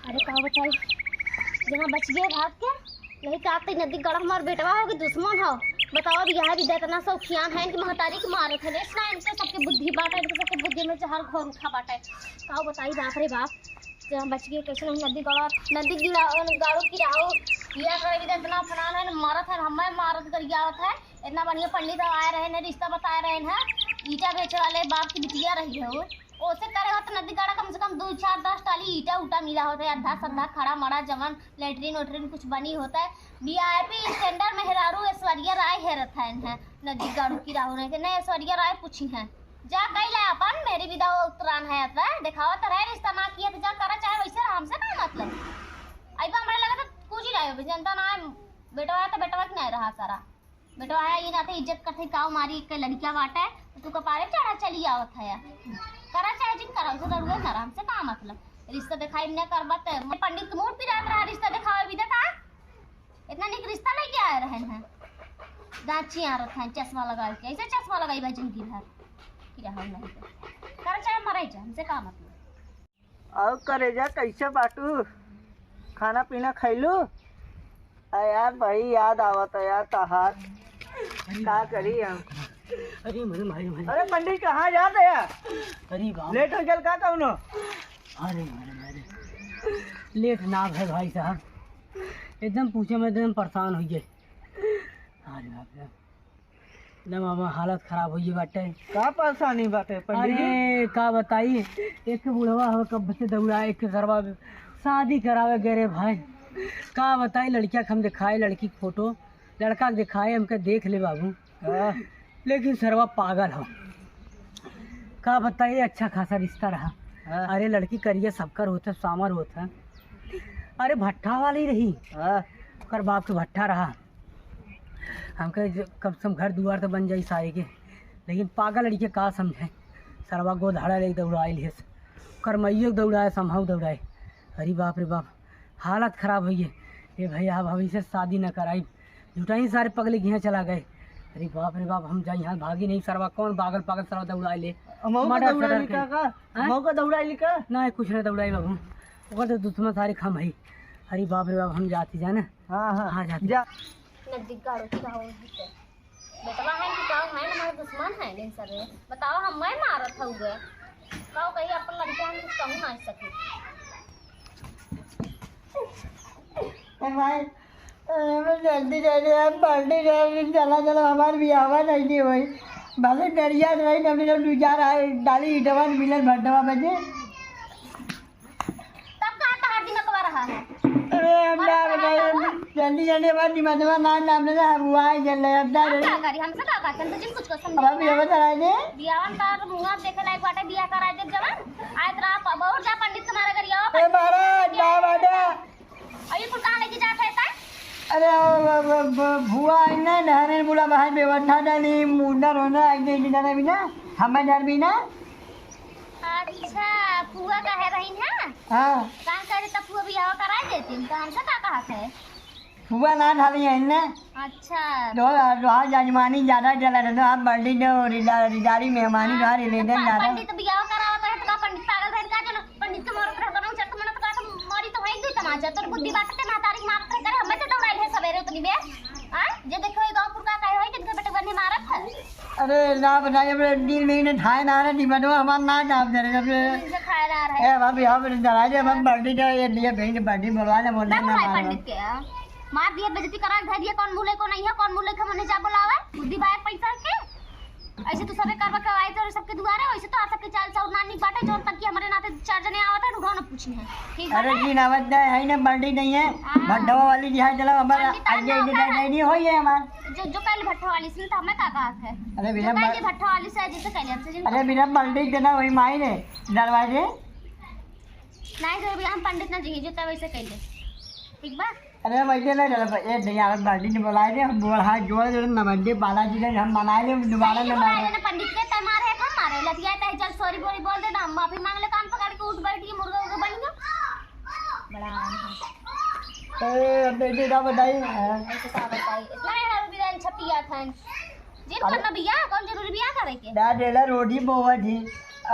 अरे कहा बताई जना बच गए भाग के नहीं तो आप नदी गढ़ हमार बेटवा हो कि दुश्मन हो। बताओ अब यह भी इतना शौकियान है कि महतारी की मारत है ना इनके सबके बुद्धि बाटा इनके सबके बुद्धि में हर घर उठा बाटा है। कहा बताई बाप रे बाप जहाँ बच गए कैसे नहीं नदी गढ़ नदी गाड़ो गिराओ यह करे भी इतना फनान है मारत है हमें मारत कर आवत है। इतना बढ़िया पंडित आए रहे हैं रिश्ता बताए रहे हैं ईटा बेचे वाले बाप की बिटिया रही है ओसे करे हो तो नदी गाड़ा कम से कम 2-4-10 टाली ईटा उटा मिला होता है अद्धा सद्धा खड़ा मड़ा जमन लेटरिन वेटरिन कुछ बनी होता है। वीआईपी स्टैंडर्ड मेहरारू ऐश्वर्या राय हेरत है नदी गाड़ू की राहु नहीं नहीं ऐश्वर्या राय पूछी है जा कई ला अपन मेरी विदा उत्तरायण है अपना दिखावा तो रहे रिश्ता ना किया तो जा करा चाहे वैसे हमसे ना मतलब आई बा हमारे लगा तो कुछ ही रहे जनता ना बेटा है तो बेटा नहीं रहा सारा बेटा है ये ना तो इज्जत करते काव मारी के लड़कियां बाटा है तो तू कपारे चढ़ा चली आवत है करा चाहे जिन करा उसे दौड़ गए आराम से का मतलब रिश्ता दिखाई न कर बात पंडित के मुंह पे रहा रिश्ता दिखावे भी देता इतना निक रिश्ता लेके आए रहे हैं दाची आ रहा है चश्मा लगा के ऐसे चश्मा लगाई भाई जिंदगी भर क्या हो नहीं करा चाहे मराई जा हमसे का मतलब और करे जा कैसे बाटू खाना पीना खैलू यार बड़ी याद आवत है यार तहार का करी हम। अरे मेरे भाई अरे पंडित कहाँ जाते यार अरे बाप लेट हो गया का कौनो अरे मेरे लेट ना है भाई साहब एकदम पूछे मैं एकदम परेशान हो गए। अरे बाप रे एकदम अब हालत खराब हो गई बाटे का परेशानी बाटे पंडित अरे का बताइए एक बुढ़वा हो कब से दौड़ा एक घरवा शादी करावे गए रे भाई का बताई लड़किया हम दिखाए लड़की की फोटो लड़का के दिखाए हमके देख ले बाबू लेकिन सरवा पागल हो का बताइए अच्छा खासा रिश्ता रहा। अरे लड़की करिए सबकर होता सामर होता अरे भट्ठा वाली रही कर बाप के भट्ठा रहा हमके कम से कम घर दुआर तो बन जाई सारे के लेकिन पागल लड़की का समझे सरवा गोधाड़ा ले दौड़ाए ले करमैयो दौड़ाए संभाव दौड़ाए। अरे बाप रे बाप हालत ख़राब हुई है ये भैया भाभी से शादी न कराई झूठा ही सारे पगले घिया चला गए। अरे बाप रे बाप हम जाए यहाँ भागी नहीं सरवा कौन पागल पागल सरवा दौड़ा ले दौड़ाई का ना कुछ नहीं दौड़ाई बाबू ओकर तो दुश्मन सारे खम है। अरे बाप रे बाप हम जाती जाना हाँ जाती जा नजदीक गाड़ो की राहु बेटवा है कि गाँव है हमारे दुश्मन है नहीं सर बताओ हम मैं मारत हो गए कहो कहीं अपन लड़के हम कुछ कहूँ ना सके भाई जल्दी जल्दी हम पार्टी चला चलो हमारे भी आवाज नहीं हुई भले डरिया रही नबी लोग जा रहा है डाली डबल मिलन भट्टवा बजे तब कहाँ तहार दिन कवा रहा है। अरे हम क्या बताइए जल्दी जल्दी हमारे निमंत्रण नाम लेना हम हुआ है जल्दी अब ना क्या करी हमसे का कहते हैं जिन कुछ को समझ अब ये बता रहे थे बियाहन तार मुंह देखे लायक बाटे बियाह कराए दे जवान आयत रहा बहुत जा पंडित तुम्हारे घर आओ अरे महाराज ना बाटा अभी कुल कहाँ लेके जाते हैं अरे भुआ आई ना नहरे बोला बाहर व्यवस्था डाली मुंडर होना आगे बिना भी ना हमें डर भी ना अच्छा फुआ का है रही है हाँ काम करे तब फुआ बियाह कराए देती तो हमसे का कहा थे फुआ ना ढाली है ना अच्छा तो रोहा जजमानी ज्यादा चला रहा था आप बर्डी ने रिदारी मेहमानी रहा रिलेशन ज्यादा पंडित बियाह करावता है तो का पंडित पागल है का जो पंडित के मोर पर करो चट मन तो का तो मरी तो है ही तमाचा तोर बुद्धि बात के ना तारीख मार करे हमें तो दौड़ाई है सवेरे उतनी बे हां जे देखो गांव पुर का कहे है कि बेटे बने मारत है। अरे ना बताइए अपने दिल में इन्हें ठाए ना रहे निबंधवा हमारा ना जाप दे रहे मुझे खाया रहा है ए भाभी हम दराजे हम बर्डी ने ये लिए बहन बर्डी बोलवा ले बोलना ना मारो पंडित के मार दिए बेइज्जती करा घर दिए कौन मूले को नहीं है कौन मूले के मने जा बुलावे बुद्धि बाय पैसा के ऐसे तो सबे करवा करवाए तो सबके दुआरे वैसे तो आ सबके चाल चाउर नानी बाटे जोन तक की हमारे नाते 4 जने आवत है उन्होंने पूछी है ठीक है। अरे जी नावत है ना बर्डी नहीं है भट्टवा वाली जहाँ चला हमारा आगे नहीं होई है हमार जो कल भट्टा वाली से तो हमें का कहा है अरे बिना भट्टा वाली से जैसे कहले से अरे बिना बर्डी देना वही माई ने दरवाजे नहीं तो भी हम पंडित ना जी जो तब वैसे कहले ठीक बा। अरे वैसे नहीं चला ये यार बर्डी ने बुलाए थे हम बोल हाथ जोड़ जोड़ नवंडी बालाजी ने हम मनाए ले दोबारा न मारे पंडित के तय मारे है हम मारे लतिया तय चल सॉरी बोल दे ना माफी मांग ले कान पकड़ के उठ बैठ के मुर्गा उर्गा बन गया बड़ा अरे अब बेटे का बताइए ऐसे का बताई इतना है बिदान छपिया था जिन करना बिया कौन जरूरी बिया करे के दा डेला रोटी बोवा थी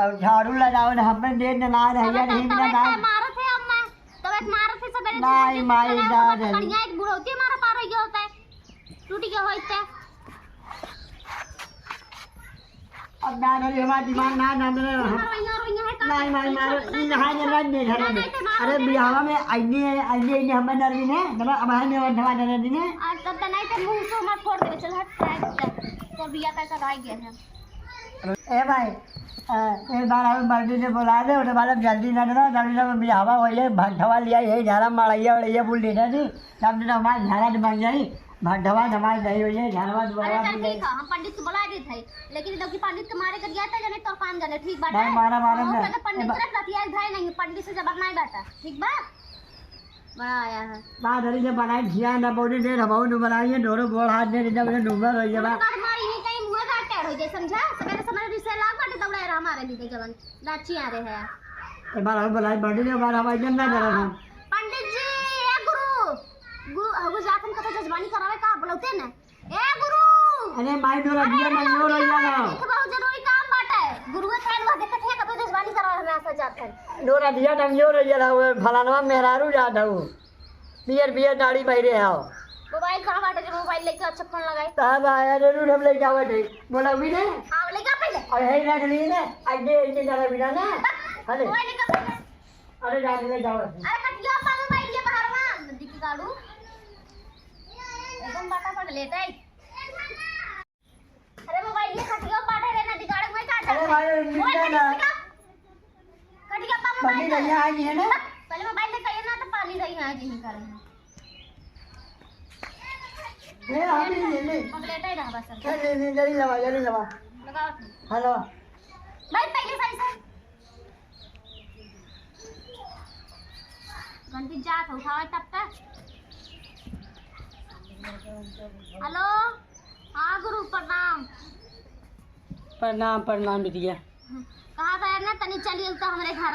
अब झाड़ू लगाओ ना हमें दे ना रह गया नहीं बिना ना मारत है अब मैं तब नहीं माई दाद है कड़िया एक बुढ़ौती हमारा पार हो गया होता है टूटी गया होता है अब ना रे हमारा दिमाग ना ना मेरे नहीं माई मार नहाए जरा नहीं धरे अरे बिहावा में आईने हम डरवी ने मतलब हमारे में वंठवा डर दी ने आज तब नहीं तो मुंह से मत फोड़ दे चल हट तो बिया का रह गया है ए भाई एक बार हम बर्डी से बुला दे उसके बाद जल्दी ना देना जल्दी ना बिहावा हो जाए भंठवा लिया यही झाड़ा मारैया और ये बुल देना जी तब तो हमारे झाड़ा बन जाई भंठवा हमारे नहीं हो जाए झाड़वा अरे चल ठीक है हम पंडित से बुला दिए थे लेकिन जब कि पंडित के मारे कर गया था जने तो पान जाने ठीक बात है नहीं मारा तो पंडित रख रतिया भाई नहीं पंडित से जबर नहीं बैठा ठीक बात बड़ा आया है बात हरी जब बनाई झिया ना बोली दे रबाऊ न बनाइए दोनों गोड़ हाथ दे जब डूबर हो जाए हमारी ही कहीं मुंह का टेढ़ हो जाए समझा सवेरे समय रिश्ते लाग बाटे दौड़ा रहा हमारे लिए जवन लाची आ रहे हैं एक बार हम बुलाई बर्डी ने बार हमारे जन ना जरा था पंडित जी ए गुरु जातन का तो जजमानी करावे का बोलते ना ए गुरु अरे माई डोरा दिया नहीं हो रही है बहुत जरूरी काम बाटे गुरु के खान वह देखत है कतो जजमानी करावे हमें ऐसा जात है डोरा दिया नहीं हो रही है वो फलानवा मेहरारू जात है वो बियर दाढ़ी बहरे है मोबाइल कहां बाटे जो मोबाइल लेके अच्छा फोन लगाए साहब आया जरूर हम ले जावे थे बोला भी ने हां लेके पहले और है ना नहीं ना आइए जरा बिना ना अरे मोबाइल लेके पहले अरे जा ले जाओ अरे कटिया पा मोबाइल ये बाहर में नदी की गाड़ू एकदम बाटा पड़ लेता है अरे मोबाइल ये कटिया पाटे रे नदी गाड़ू में काट अरे भाई निकल ना कटिया पा बड़ी मोबाइल नहीं आई है ना पहले मोबाइल लेके आइए ना तो पानी रही है जी कर रहे हैं ले अभी ले अब लेटा ही रहा बस ले जल्दी लगा लगाओ हेलो भाई पहले सही से घंटी जात उठाओ तब तक हेलो हाँ गुरु प्रणाम प्रणाम प्रणाम बिटिया कहाँ गए ना तनी चलिए तो हमारे घर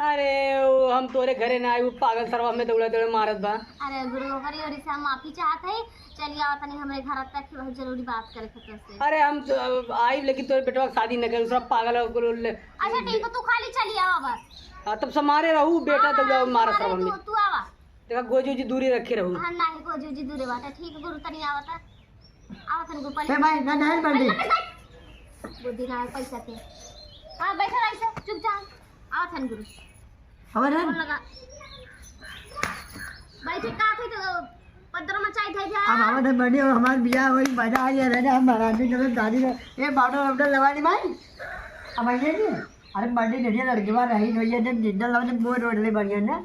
अरे वो हम तोरे घरे ना आए वो पागल सरवा में दौड़ा दौड़े मारत बा अरे गुरु हमारी ओर से हम माफी चाहते हैं चलिए आओ तनी हमारे घर तक बहुत जरूरी बात करे थे से अरे हम आई लेकिन तोरे बेटवा शादी न कर सब पागल अच्छा ठीक है तू खाली चलिए आओ बस हाँ तब समारे रहू बेटा दौड़ा मारा सरवा में तू आवा देखा गोजी जी दूरी रखे रहू हाँ नहीं को जी दूर बात है ठीक है गुरु तनी आवता आवत गुरु ए भाई ना नहीं बंदी बुद्धि ना पैसा के हाँ बैठो ऐसे चुपचाप आवत गुरु खबर है फोन लगा बैठे का थे तो पद्र मचाई थे जा अब आवाज बड़ी और हमारे बियाह हुई मजा आ गया रहने हम महारानी जब दादी ने ये बाटो बाटो लगा दी भाई अब आइए जी अरे बड़ी बढ़िया लड़की बार रही हुई है जब जिंदा लगा जब मोर रोड ले बढ़िया ना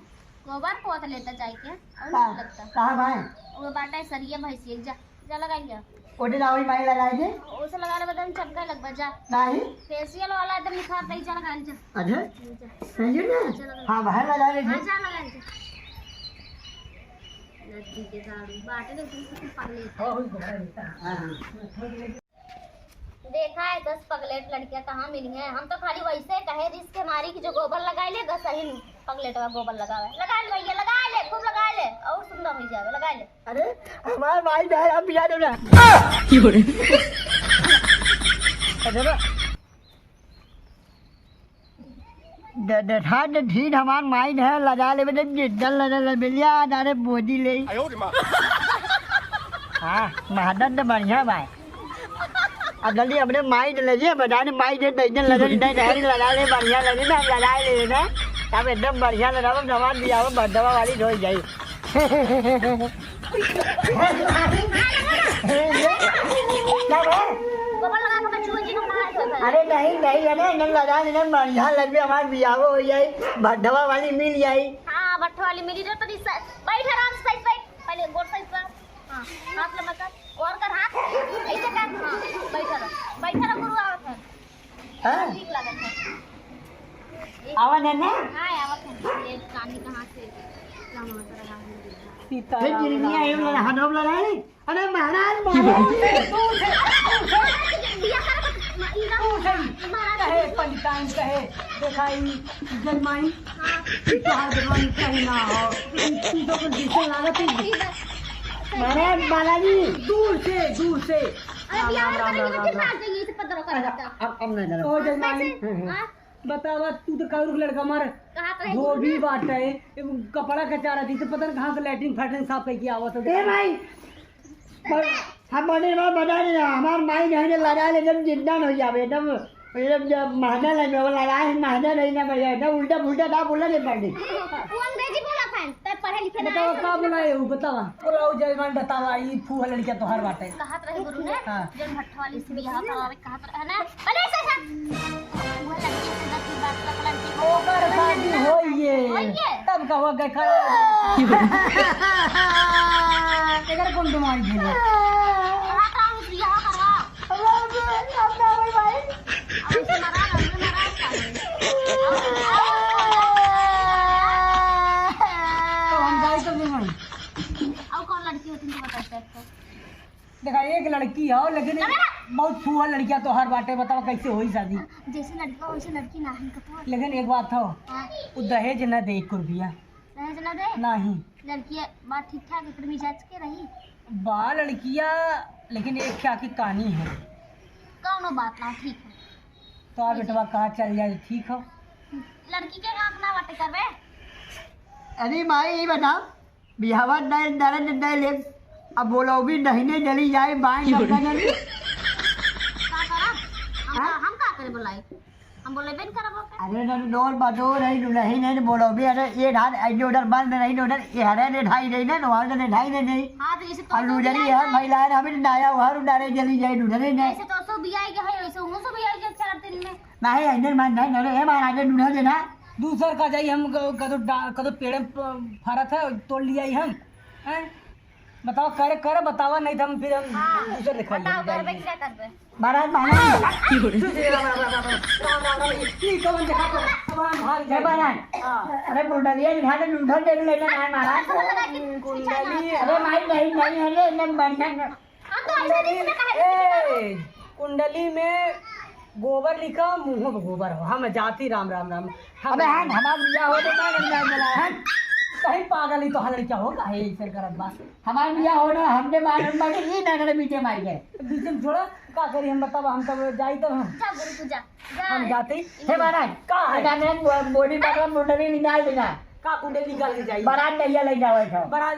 गोबर पोत लेता जाए के और नहीं लगता कहाँ भाई वो बाटा सरिया भैंसी जा जा लगाइए ओटे लाओ माई लगाए थे उसे लगा ले बदन चमका लग बजा नहीं फेशियल वाला एकदम निखार दे जा लगा ले अच्छा सही है ना हाँ बाहर लगा ले जा जा लगा ले लड़की के गाड़ी बाटे ने तुम पगले देखा है 10 पगलेट लड़कियां कहाँ मिली हैं हम तो खाली वैसे कहे रिस्क हमारी की जो गोबर लगा ले बस सही पगलेट का गोबर लगावे लगा ले भैया लगा ले खूब लगा ले और सुंदर हो जाएगा लगा ले अरे हमारे भाई है आप बिया दो ना अरे ठीक हमार माइंड है लगा ले बेटे जिद्दल लगा बिलिया नारे बोदी ले हाँ महादन तो बढ़िया भाई अब जल्दी अपने माइंड लीजिए बताने माइंड नहीं लगे नहीं लगा ले बढ़िया लगे ना लगा ले ना अब एकदम बढ़िया लगा सामान दिया बदवा वाली धो जाए अरे नहीं नहीं है ना लगा लेना बढ़िया लगे हमारे बियाह हो जाए भड्डवा वाली मिल जाए हाँ भट्टा वाली मिली जो तो बैठ आराम से बैठ पहले गोड़ साइड पर हाँ हाथ लंबा कर और कर हाथ ऐसे कर हाँ बैठा रहो गुरु आवत है हाँ ठीक लगत है आवाज है ना हाँ आवत है ये कानी कहाँ से क्या मार रहा है सीता फिर जिंदगी आई वाला हनोम लगा ले अरे महाराज महाराज कहे पंडिताइन कहे देखाई जन्माई चार जन्माई कहीं ना हो चीजों को दिखे लागत महाराज बालाजी दूर से अरे बियाह करेंगे तो फिर भाग जाएंगे इसे पत्थरों का लगता अब नहीं ओ जन्माई बतावा तू तो कौर लड़का मार कहाँ पर है धोबी बाटे कपड़ा कचा रही तो पता नहीं कहाँ से लैट्रिन फैट्रिन साफ करके आवत है। ए भाई हम बने बात बता रहे हैं हमार माई नहीं लड़ा ले एकदम जिंदा हो जावे एकदम जब महंगा लगे वो लड़ाई महंगा नहीं ना बढ़िया एकदम उल्टा पुल्टा ना बोला नहीं पड़ी। वो अंग्रेजी बोला था तब पढ़े लिखे ना बतावा का बोलाए वो बतावा बोलाओ जयमान बतावा ई फूहा लड़किया तो हर बाटे कहा रहे गुरु ने हाँ। जब भट्ठा वाली से बियाह करावे कहा है ना अरे ऐसा वो लड़की से की बात कर लड़की ओकर शादी होइए तब का हो गए खड़ा एकर कौन तुम्हारी थी कहा था उस बियाह करवा अब ना भाई अब इसे मरा तो हम जाए तो नहीं अब कौन लड़की होती है बताते हैं देखा एक लड़की है लेकिन बहुत फूहा लड़कियां तो हर बाटे बताओ कैसे होई शादी। जैसे लड़का वैसे लड़की नहीं कतो लेकिन एक बात हो वो दहेज न दे 1 रुपया रह जना दे नहीं लड़की बात ठीक ठाक एक मिजाज के रही बा लड़कियां लेकिन एक क्या की कहानी है कौनो बात ना ठीक है तो आ बेटवा कहाँ चल जाए ठीक हो लड़की के काम ना बातें करबे अरे माई ये बता बिहावा नहीं दर्द नहीं ले अब बोलो भी नहीं नहीं जली जाए बाएं सबका जल्दी का करब हम का करे बोलाई हम बोले बेन करब ओके अरे ना डोर बदो नहीं नहीं बोलो भी अरे ये धान आई उधर बंद नहीं उधर ये हरे ने ढाई नहीं ना वहां ने ढाई नहीं हां तो जैसे और उधर ही है महिला है हमें नाया वहां उधर जली जाए उधर ही नहीं ऐसे तो सो बियाह के है ऐसे उनो सो बियाह के 4 दिन में नहीं इधर मान नहीं ये मान आगे दूल्हा देना दूसर का जाई हम कदो पेड़ फरत है तोड़ लिया ही हम हैं बताओ करे करे बतावा नहीं तो हम फिर हम दूसर दिखाई बताओ करबे क्या करबे महाराज महाराज जय महाराज अरे कुंडलिया दिखा दे दूल्हा देख लेना है महाराज अरे माई नहीं नहीं है एकदम बढ़िया हम तो ऐसे दिन में कहे कुंडली में गोबर लिखा मुंह में गोबर हो हम जाती राम राम राम अबे हाँ हमारा बिया हो तो ना गंगा जला है कहीं पागल ही तो हल क्या होगा है ऐसे करत बात हमारा बिया हो ना हमने मार मार ये ना करे बीचे मार गए बीच में थोड़ा का करी हम बताओ हम तब जाई तो हम जा गुरु पूजा हम जाते हे महाराज का है जाने बॉडी पर मुंडली निकाल देना का कुंडली निकाल के जाई बारात नहीं ले जावे छो बड़ा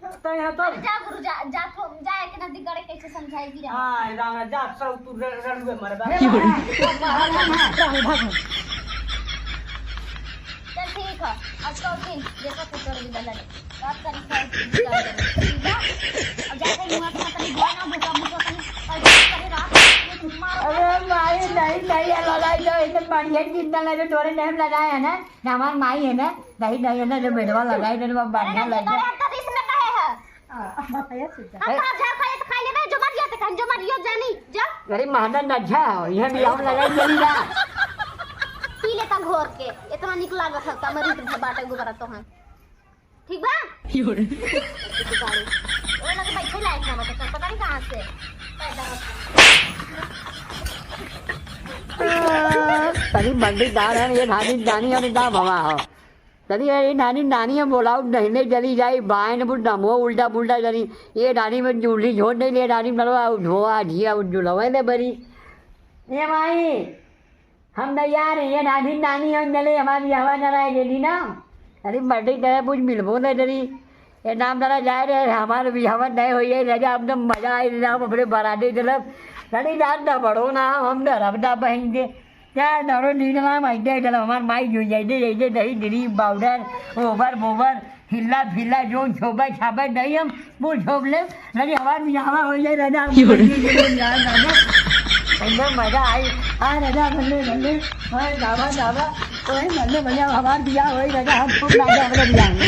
तो यहाँ तो जा गुरु जा जा जाए के नदी गड़े कैसे समझाएगी रे हां राम जा सब तू रड़ुए मरबा हे महाराज भाग चल ठीक है अब तो दिन देखो तो चल गया बात करी अब जाके मुंह से तनी गाना भूखा भूखा तनी करे रात में मारो अरे माई नहीं लड़ाई जो एकदम बढ़िया जिंदा लगे तोरे नेम लगाया है ना हमार माई है ना नहीं है ना जो बेटवा लगाई तो बढ़िया लगे इसमें कहे है हम तो जा खाए तो खा लेबे जो मर जाते जो मरियो जानी जा अरे महाना नजा ये भी हम लगाई चली जा पी लेता घोर के इतना निक लागत है कमरी के बाटे गोबर तो है ठीक बा ओ लगे बैठे लायक ना बता पता नहीं कहां से तनी मंडी दार है ये नानी नानी और दा भवा हो तनी ये नानी नानी हम बोलाओ नहीं जली जाए बाएं ने बुढ़ा मुंह उल्टा पुल्टा जली ये नानी में जूली छोड़ नहीं ले नानी मरवा धोआ ढिया जुलवा ने बरी ये माई हम तैयार हैं ये नानी नानी हम चले हमारी हवा न रहे जली ना अरे मंडी तरह कुछ मिलबो नहीं जली ये नाम जरा जाए रहे हमारे भी हवा नहीं हुई है राजा हम तो मजा आए हम अपने बराडे चलब तनी दाद ना बढ़ो ना हम डरबदा बहेंगे क्या डरो नींद ना माइटे चलो हमारे माई जो जैसे दही दरी पाउडर ओवर बोबर हिला फिला जो छोबा छापा दही हम वो छोप ले अरे हमारे भी हवा हो जाए राजा एकदम मजा आई हाँ राजा बल्ले बल्ले हाँ जावा जावा तो बल्ले भैया हमारे बिया हो राजा हम खूब राजा अपने बिया